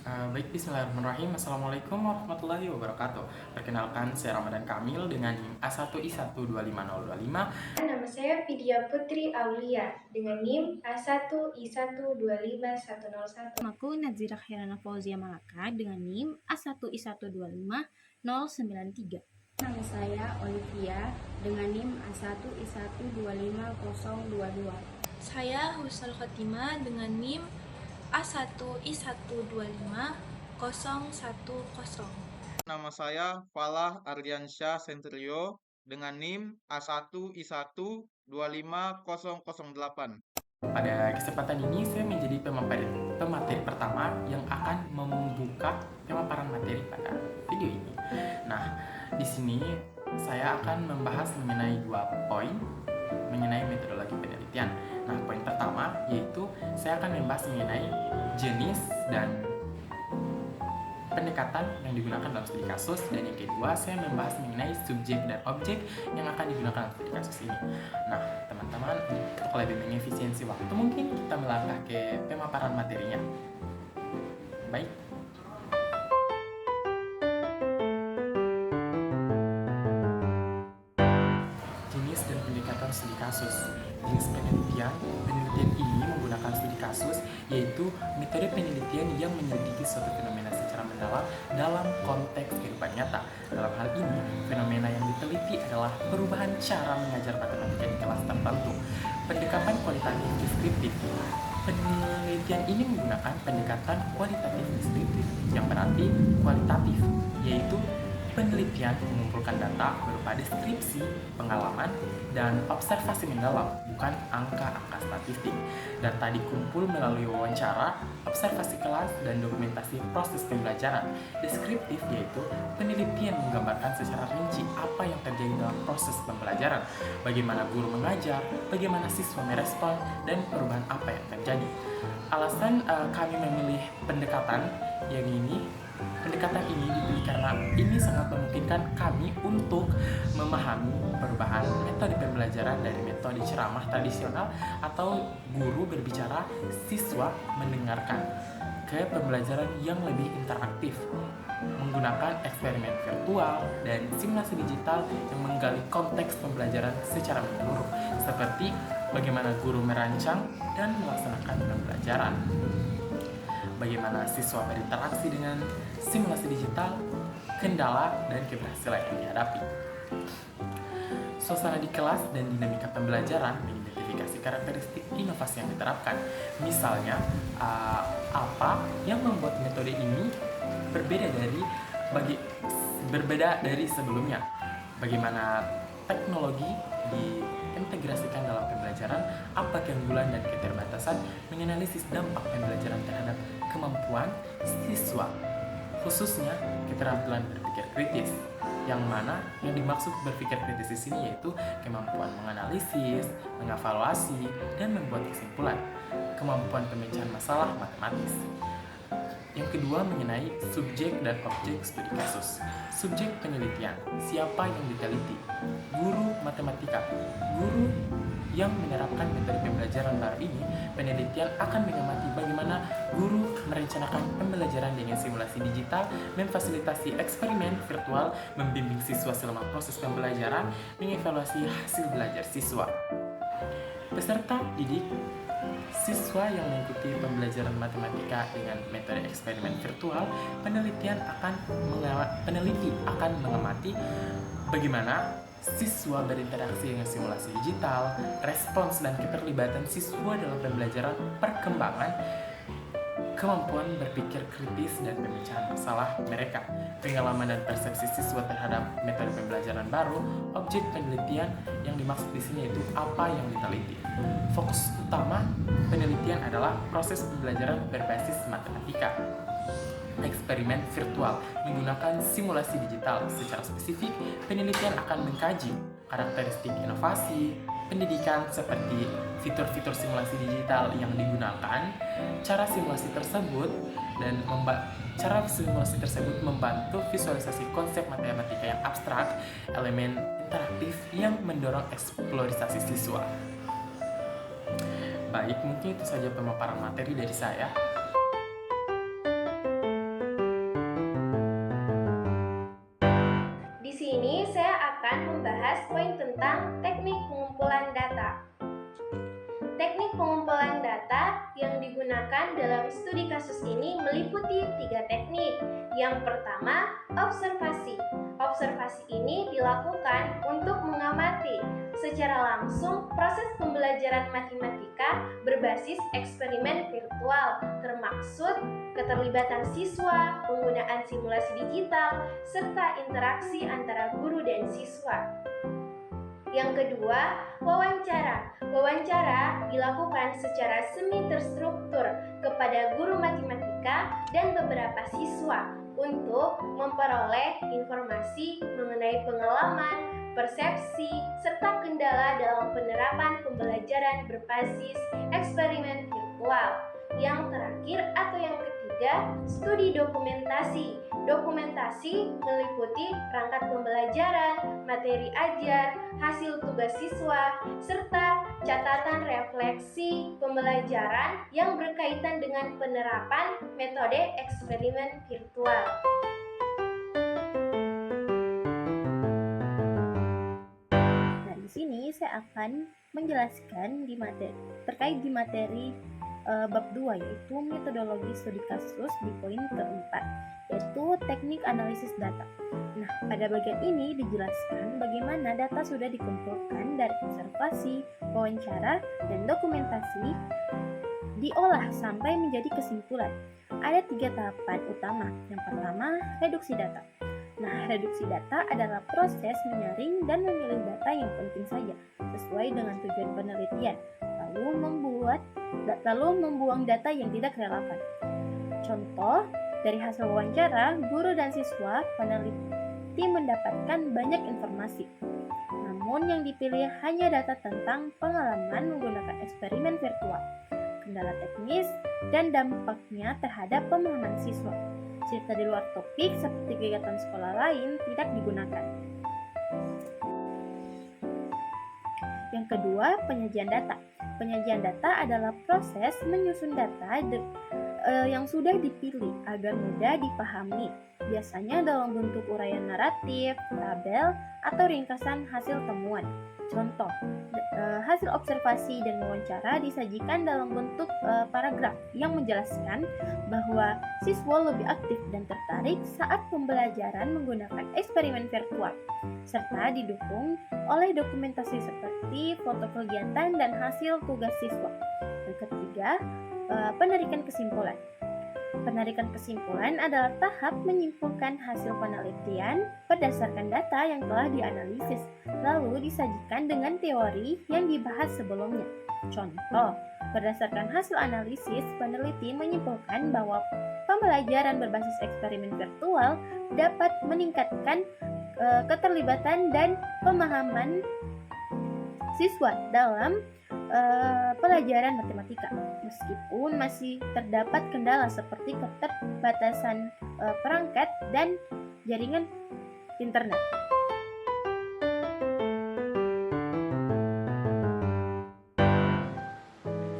Baik, bismillahirrahmanirrahim. Assalamualaikum warahmatullahi wabarakatuh. Perkenalkan, saya Ramadan Kamil dengan NIM A1I125025. Nama saya Vidya Putri Aulia dengan NIM A1I1251101. Namaku Nazira Khairana Fauzia Malaka dengan NIM A1I1251093. Nama saya Olivia dengan NIM A1I1225022. Saya Husnul Khotimah dengan NIM A1I1250110. Nama saya Falah Ardiansyah Sentrio dengan NIM A1I1 25008. Pada kesempatan ini, saya menjadi pemateri pertama yang akan membuka pemaparan materi pada video ini. Nah, di sini saya akan membahas mengenai 2 poin mengenai metodologi penelitian. Nah, poin pertama yaitu saya akan membahas mengenai jenis dan pendekatan yang digunakan dalam studi kasus, dan yang kedua saya membahas mengenai subjek dan objek yang akan digunakan dalam studi kasus ini. Nah, teman-teman, untuk lebih mengefisiensi waktu mungkin kita melangkah ke pemaparan materinya. Baik. Jenis dan pendekatan studi kasus. Jenis penelitian ini menggunakan studi kasus, yaitu metode penelitian yang menyelidiki suatu fenomena secara mendalam dalam konteks kehidupan nyata. Dalam hal ini, fenomena yang diteliti adalah perubahan cara mengajar matematika di kelas tertentu. Pendekatan kualitatif deskriptif. Penelitian ini menggunakan pendekatan kualitatif deskriptif, yang berarti kualitatif, yaitu penelitian mengumpulkan data berupa deskripsi, pengalaman, dan observasi mendalam, bukan angka-angka statistik. Data dikumpul melalui wawancara, observasi kelas, dan dokumentasi proses pembelajaran. Deskriptif yaitu penelitian menggambarkan secara rinci apa yang terjadi dalam proses pembelajaran, bagaimana guru mengajar, bagaimana siswa merespon, dan perubahan apa yang terjadi. Alasan kami memilih pendekatan yang ini dipilih karena ini sangat memungkinkan kami untuk memahami perubahan metode pembelajaran dari metode ceramah tradisional atau guru berbicara, siswa mendengarkan, ke pembelajaran yang lebih interaktif menggunakan eksperimen virtual dan simulasi digital yang menggali konteks pembelajaran secara menyeluruh, seperti bagaimana guru merancang dan melaksanakan pembelajaran, bagaimana siswa berinteraksi dengan simulasi digital, kendala dan keberhasilan yang dihadapi. Suasana di kelas dan dinamika pembelajaran mengidentifikasi karakteristik inovasi yang diterapkan. Misalnya, apa yang membuat metode ini berbeda dari sebelumnya? Bagaimana teknologi diintegrasikan dalam pembelajaran, apa keunggulan dan keterbatasan, menganalisis dampak pembelajaran terhadap kemampuan siswa, khususnya keterampilan berpikir kritis. Yang mana yang dimaksud berpikir kritis di sini yaitu kemampuan menganalisis, mengevaluasi, dan membuat kesimpulan, kemampuan pemecahan masalah matematis. Yang kedua mengenai subjek dan objek studi kasus. Subjek penelitian, siapa yang diteliti? Guru matematika. Guru yang menerapkan metode pembelajaran baru ini, penelitian akan mengamati bagaimana guru merencanakan pembelajaran dengan simulasi digital, memfasilitasi eksperimen virtual, membimbing siswa selama proses pembelajaran, mengevaluasi hasil belajar siswa. Peserta didik siswa yang mengikuti pembelajaran matematika dengan metode eksperimen virtual, peneliti akan mengamati bagaimana siswa berinteraksi dengan simulasi digital, respons dan keterlibatan siswa dalam pembelajaran, perkembangan kemampuan berpikir kritis dan pemecahan masalah mereka, pengalaman dan persepsi siswa terhadap metode pembelajaran baru. Objek penelitian yang dimaksud di sini yaitu apa yang diteliti. Fokus utama penelitian adalah proses pembelajaran berbasis matematika. Eksperimen virtual menggunakan simulasi digital. Secara spesifik, penelitian akan mengkaji karakteristik inovasi pendidikan seperti fitur-fitur simulasi digital yang digunakan, cara simulasi tersebut membantu visualisasi konsep matematika yang abstrak, elemen interaktif yang mendorong eksplorasi siswa. Baik, mungkin itu saja pemaparan materi dari saya. membahas poin tentang teknik pengumpulan data. Teknik pengumpulan data yang digunakan dalam studi kasus ini meliputi 3 teknik. Yang pertama, observasi. Observasi ini dilakukan untuk mengamati secara langsung proses pembelajaran matematika berbasis eksperimen virtual, termaksud keterlibatan siswa, penggunaan simulasi digital, serta interaksi antara guru dan siswa. Yang kedua, wawancara. Wawancara dilakukan secara semi terstruktur kepada guru matematika dan beberapa siswa untuk memperoleh informasi mengenai pengalaman, persepsi, serta kendala dalam penerapan pembelajaran berbasis eksperimen virtual. Yang terakhir atau yang ketiga, studi dokumentasi. Dokumentasi meliputi perangkat pembelajaran, materi ajar, hasil tugas siswa, serta catatan refleksi pembelajaran yang berkaitan dengan penerapan metode eksperimen virtual. Nah, di sini saya akan menjelaskan terkait di materi bab 2, yaitu metodologi studi kasus di poin keempat, yaitu teknik analisis data. Nah, pada bagian ini dijelaskan bagaimana data sudah dikumpulkan dari observasi, wawancara, dan dokumentasi diolah sampai menjadi kesimpulan. Ada 3 tahapan utama. Yang pertama, reduksi data. Nah, reduksi data adalah proses menyaring dan memilih data yang penting saja sesuai dengan tujuan penelitian, lalu membuang data yang tidak relevan. Contoh, dari hasil wawancara, guru dan siswa peneliti mendapatkan banyak informasi. Namun yang dipilih hanya data tentang pengalaman menggunakan eksperimen virtual, kendala teknis, dan dampaknya terhadap pemahaman siswa. Cerita di luar topik seperti kegiatan sekolah lain tidak digunakan. Yang kedua, penyajian data. Penyajian data adalah proses menyusun data yang sudah dipilih agar mudah dipahami, biasanya dalam bentuk uraian naratif, tabel, atau ringkasan hasil temuan. Contoh, hasil observasi dan wawancara disajikan dalam bentuk paragraf yang menjelaskan bahwa siswa lebih aktif dan tertarik saat pembelajaran menggunakan eksperimen virtual, serta didukung oleh dokumentasi seperti foto kegiatan dan hasil tugas siswa. Yang ketiga, penarikan kesimpulan. Penarikan kesimpulan adalah tahap menyimpulkan hasil penelitian berdasarkan data yang telah dianalisis, lalu disajikan dengan teori yang dibahas sebelumnya. Contoh, berdasarkan hasil analisis, peneliti menyimpulkan bahwa pembelajaran berbasis eksperimen virtual dapat meningkatkan keterlibatan dan pemahaman siswa dalam pelajaran matematika, meskipun masih terdapat kendala seperti keterbatasan perangkat dan jaringan internet.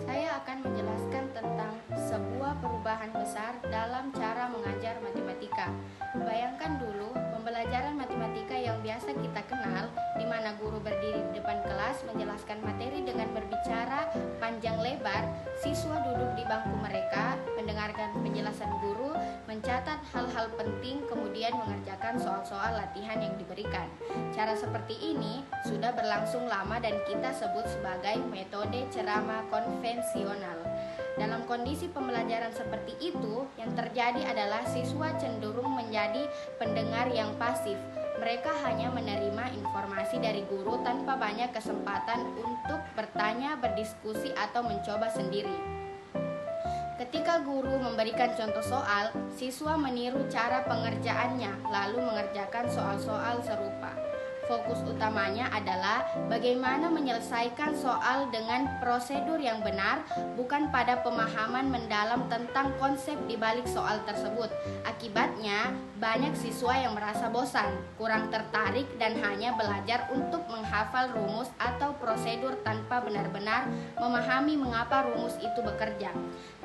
Saya akan menjelaskan tentang sebuah perubahan besar dalam cara mengajar matematika. Bayangkan dulu pembelajaran matematika yang biasa kita kenal, di mana guru berdiri di depan kelas menjelaskan materi dengan berbicara panjang lebar, siswa duduk di bangku mereka, mendengarkan penjelasan guru, mencatat hal-hal penting, kemudian mengerjakan soal-soal latihan yang diberikan. Cara seperti ini sudah berlangsung lama dan kita sebut sebagai metode ceramah konvensional. Dalam kondisi pembelajaran seperti itu, yang terjadi adalah siswa cenderung menjadi pendengar yang pasif. Mereka hanya menerima informasi dari guru tanpa banyak kesempatan untuk bertanya, berdiskusi, atau mencoba sendiri. Ketika guru memberikan contoh soal, siswa meniru cara pengerjaannya, lalu mengerjakan soal-soal serupa. Fokus utamanya adalah bagaimana menyelesaikan soal dengan prosedur yang benar, bukan pada pemahaman mendalam tentang konsep di balik soal tersebut. Akibatnya, banyak siswa yang merasa bosan, kurang tertarik, dan hanya belajar untuk menghafal rumus atau prosedur tanpa benar-benar memahami mengapa rumus itu bekerja.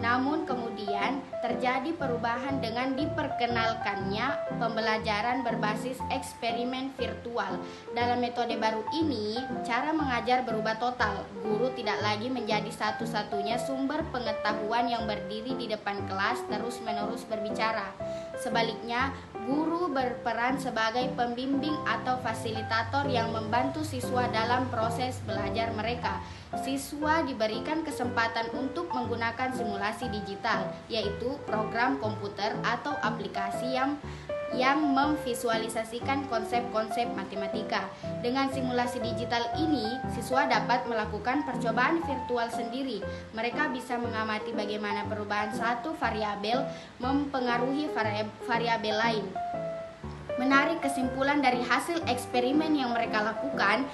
Namun kemudian terjadi perubahan dengan diperkenalkannya pembelajaran berbasis eksperimen virtual. Dalam metode baru ini, cara mengajar berubah total. Guru tidak lagi menjadi satu-satunya sumber pengetahuan yang berdiri di depan kelas terus-menerus berbicara. Sebaliknya, guru berperan sebagai pembimbing atau fasilitator yang membantu siswa dalam proses belajar mereka. Siswa diberikan kesempatan untuk menggunakan simulasi digital, yaitu program komputer atau aplikasi yang memvisualisasikan konsep-konsep matematika. Dengan simulasi digital ini, siswa dapat melakukan percobaan virtual sendiri. Mereka bisa mengamati bagaimana perubahan satu variabel mempengaruhi variabel lain. Menarik kesimpulan dari hasil eksperimen yang mereka lakukan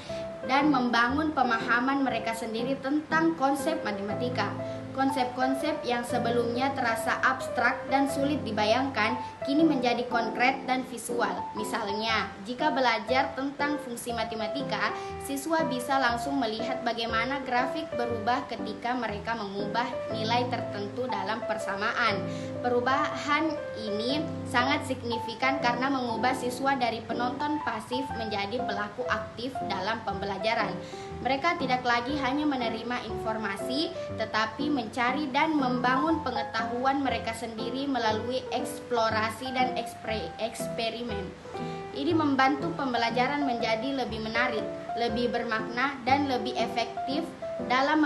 dan membangun pemahaman mereka sendiri tentang konsep matematika. Konsep-konsep yang sebelumnya terasa abstrak dan sulit dibayangkan kini menjadi konkret dan visual. Misalnya, jika belajar tentang fungsi matematika, siswa bisa langsung melihat bagaimana grafik berubah ketika mereka mengubah nilai tertentu dalam persamaan. Perubahan ini sangat signifikan karena mengubah siswa dari penonton pasif menjadi pelaku aktif dalam pembelajaran. Mereka tidak lagi hanya menerima informasi, tetapi mencari dan membangun pengetahuan mereka sendiri melalui eksplorasi dan eksperimen. Ini membantu pembelajaran menjadi lebih menarik, lebih bermakna, dan lebih efektif dalam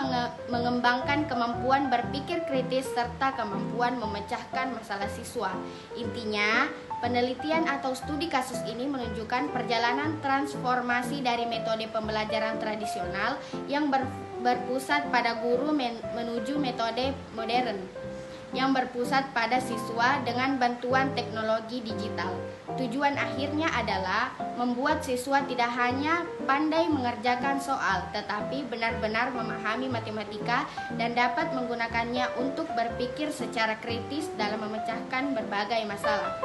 mengembangkan kemampuan berpikir kritis serta kemampuan memecahkan masalah siswa. Intinya, penelitian atau studi kasus ini menunjukkan perjalanan transformasi dari metode pembelajaran tradisional yang berpusat pada guru menuju metode modern yang berpusat pada siswa dengan bantuan teknologi digital. Tujuan akhirnya adalah membuat siswa tidak hanya pandai mengerjakan soal, tetapi benar-benar memahami matematika dan dapat menggunakannya untuk berpikir secara kritis dalam memecahkan berbagai masalah.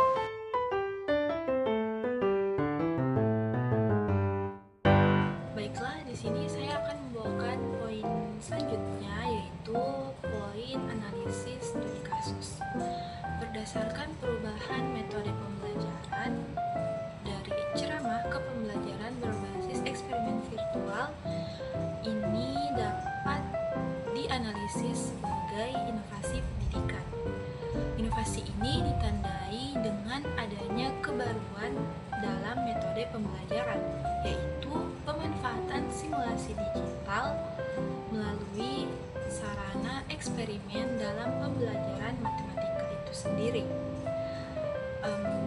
Baiklah, di sini saya akan membawakan poin selanjutnya, yaitu poin analisis studi kasus. Berdasarkan perubahan metode pembelajaran dari ceramah ke pembelajaran berbasis eksperimen virtual, ini dapat dianalisis sebagai inovasi pendidikan. Inovasi ini ditandai dengan adanya kebaruan dalam metode pembelajaran, yaitu pemanfaatan simulasi digital melalui sarana eksperimen dalam pembelajaran matematika itu sendiri.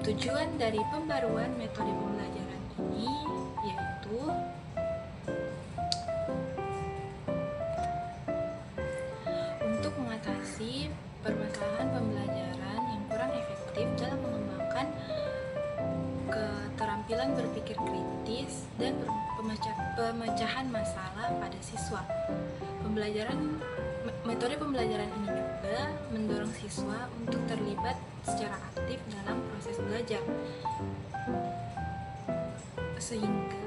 Tujuan dari pembaruan metode pembelajaran ini yaitu untuk mengatasi permasalahan pembelajaran yang kurang efektif dalam mengembangkan keterampilan berpikir kritis dan pemecahan masalah pada siswa. Metode pembelajaran ini juga mendorong siswa untuk terlibat secara aktif dalam proses belajar, sehingga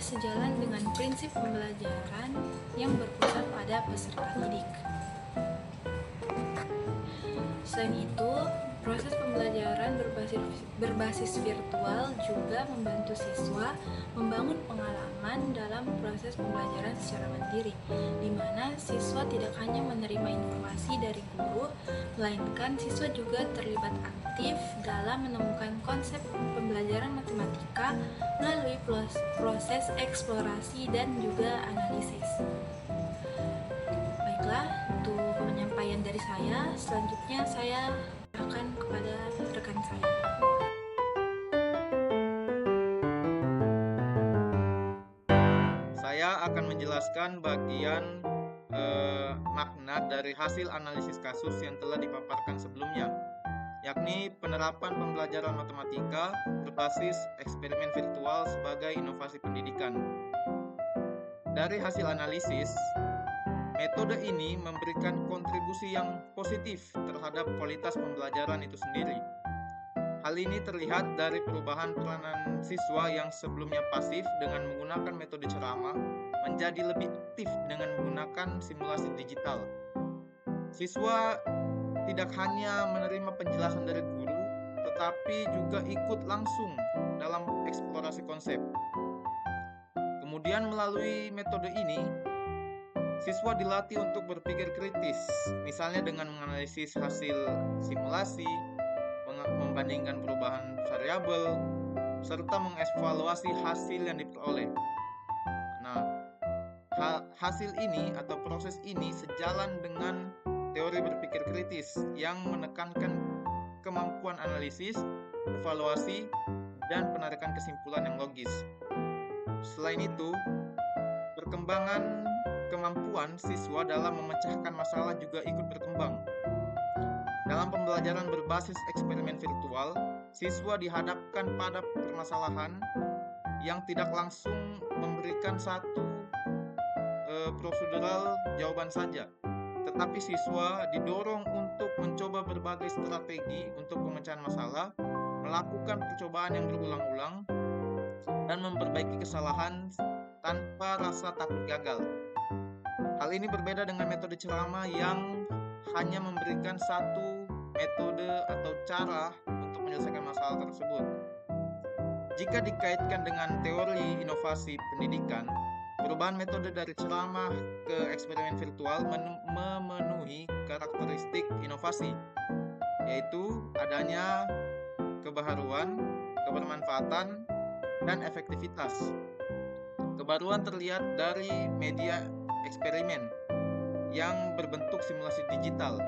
sejalan dengan prinsip pembelajaran yang berpusat pada peserta didik. Selain itu, proses pembelajaran berbasis virtual juga membantu siswa membangun pengalaman dalam proses pembelajaran secara mandiri, di mana siswa tidak hanya menerima informasi dari guru, melainkan siswa juga terlibat aktif dalam menemukan konsep pembelajaran matematika melalui proses eksplorasi dan juga analisis. Baiklah, untuk penyampaian dari saya, selanjutnya saya serahkan kepada rekan saya. Saya akan menjelaskan bagian makna dari hasil analisis kasus yang telah dipaparkan sebelumnya, yakni penerapan pembelajaran matematika berbasis eksperimen virtual sebagai inovasi pendidikan. Dari hasil analisis, metode ini memberikan kontribusi yang positif terhadap kualitas pembelajaran itu sendiri. Hal ini terlihat dari perubahan peranan siswa yang sebelumnya pasif dengan menggunakan metode ceramah menjadi lebih aktif dengan menggunakan simulasi digital. Siswa tidak hanya menerima penjelasan dari guru, tetapi juga ikut langsung dalam eksplorasi konsep. Kemudian melalui metode ini, siswa dilatih untuk berpikir kritis, misalnya dengan menganalisis hasil simulasi, membandingkan perubahan variabel, serta mengevaluasi hasil yang diperoleh. Nah, hasil ini atau proses ini sejalan dengan teori berpikir kritis yang menekankan kemampuan analisis, evaluasi, dan penarikan kesimpulan yang logis. Selain itu, perkembangan kemampuan siswa dalam memecahkan masalah juga ikut berkembang. Dalam pembelajaran berbasis eksperimen virtual, siswa dihadapkan pada permasalahan yang tidak langsung memberikan satu prosedural jawaban saja, tetapi siswa didorong untuk mencoba berbagai strategi untuk pemecahan masalah, melakukan percobaan yang berulang-ulang, dan memperbaiki kesalahan tanpa rasa takut gagal. Hal ini berbeda dengan metode ceramah yang hanya memberikan satu metode atau cara untuk menyelesaikan masalah tersebut. Jika dikaitkan dengan teori inovasi pendidikan, perubahan metode dari ceramah ke eksperimen virtual memenuhi karakteristik inovasi, yaitu adanya kebaharuan, kebermanfaatan, dan efektivitas. Kebaruan terlihat dari media eksperimen yang berbentuk simulasi digital.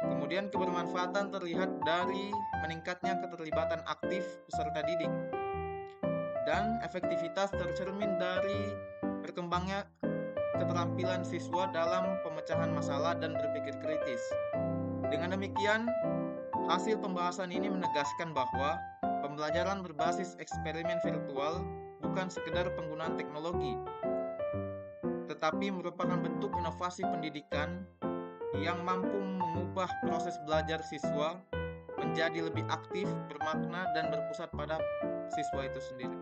Kemudian kebermanfaatan terlihat dari meningkatnya keterlibatan aktif peserta didik. Dan efektivitas tercermin dari berkembangnya keterampilan siswa dalam pemecahan masalah dan berpikir kritis. Dengan demikian, hasil pembahasan ini menegaskan bahwa pembelajaran berbasis eksperimen virtual bukan sekedar penggunaan teknologi, tetapi merupakan bentuk inovasi pendidikan yang mampu mengubah proses belajar siswa menjadi lebih aktif, bermakna, dan berpusat pada siswa itu sendiri.